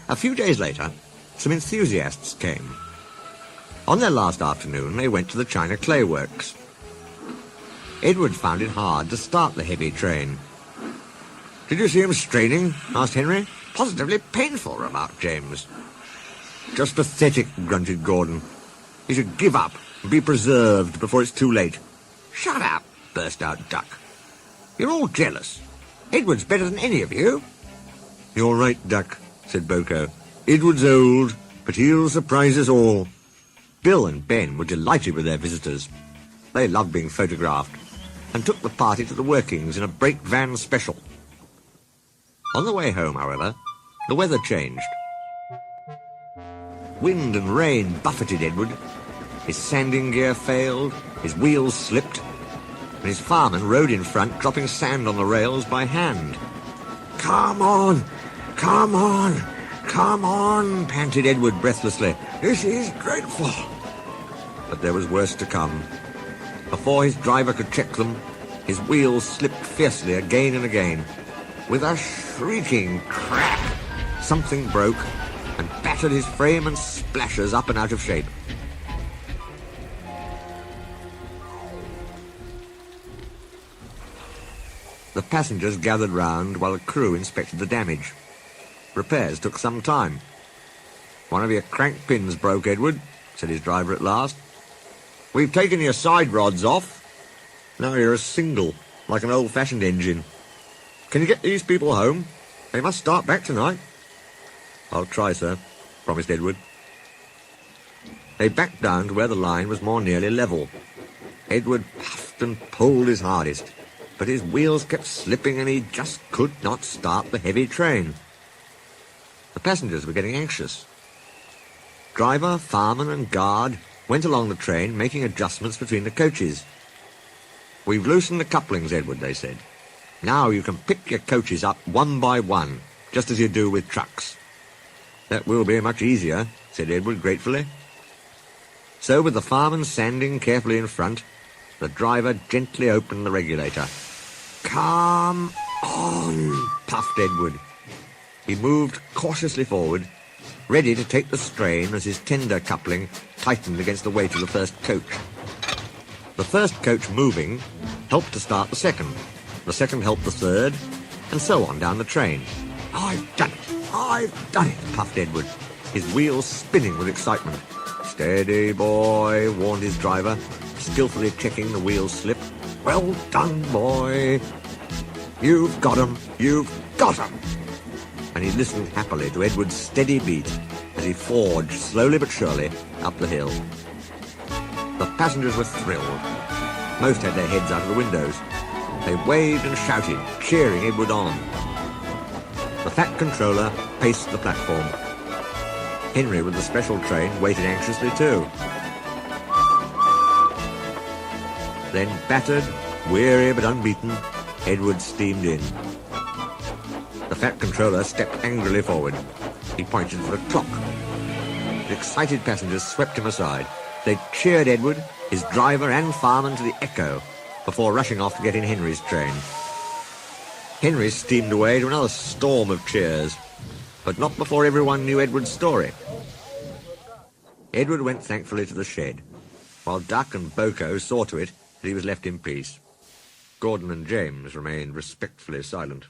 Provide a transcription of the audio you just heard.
A few days later, some enthusiasts came. On their last afternoon, they went to the China Clay Works. Edward found it hard to start the heavy train. "Did you see him straining?" asked Henry. "Positively painful," remarked James. "Just pathetic," grunted Gordon. "He should give up and be preserved before it's too late." "Shut up," burst out Duck. "You're all jealous. Edward's better than any of you." "You're right, Duck," said Boko. "Edward's old, but he'll surprise us all." Bill and Ben were delighted with their visitors. They loved being photographed and took the party to the workings in a brake van special. On the way home, however, the weather changed. Wind and rain buffeted Edward. His sanding gear failed, his wheels slipped, and his fireman rode in front, dropping sand on the rails by hand. "Come on! Come on! Come on!" panted Edward breathlessly. "This is dreadful!" But there was worse to come. Before his driver could check them, his wheels slipped fiercely again and again. With a shrieking crack, something broke and battered his frame and splashes up and out of shape. The passengers gathered round while the crew inspected the damage. Repairs took some time. "One of your crank pins broke, Edward," said his driver at last. "We've taken your side rods off. Now you're a single, like an old-fashioned engine. Can you get these people home? They must start back tonight." "I'll try, sir," promised Edward. They backed down to where the line was more nearly level. Edward puffed and pulled his hardest, but his wheels kept slipping and he just could not start the heavy train. The passengers were getting anxious. Driver, fireman and guard went along the train, making adjustments between the coaches. "We've loosened the couplings, Edward," they said. "Now you can pick your coaches up one by one, just as you do with trucks." "That will be much easier," said Edward gratefully. So, with the fireman sanding carefully in front, the driver gently opened the regulator. "Come on," puffed Edward. He moved cautiously forward, ready to take the strain as his tender coupling tightened against the weight of the first coach. The first coach moving helped to start the second helped the third, and so on down the train. "I've done it! I've done it!" puffed Edward, his wheels spinning with excitement. "Steady, boy," warned his driver, skillfully checking the wheel slip. "Well done, boy. You've got 'em! You've got 'em!" And he listened happily to Edward's steady beat as he forged slowly but surely up the hill. The passengers were thrilled. Most had their heads out of the windows. They waved and shouted, cheering Edward on. The fat controller paced the platform. Henry, with the special train, waited anxiously too. Then, battered, weary but unbeaten, Edward steamed in. The fat controller stepped angrily forward. He pointed to the clock. The excited passengers swept him aside. They cheered Edward, his driver and fireman to the echo before rushing off to get in Henry's train. Henry steamed away to another storm of cheers, but not before everyone knew Edward's story. Edward went thankfully to the shed, while Duck and Boko saw to it that he was left in peace. Gordon and James remained respectfully silent.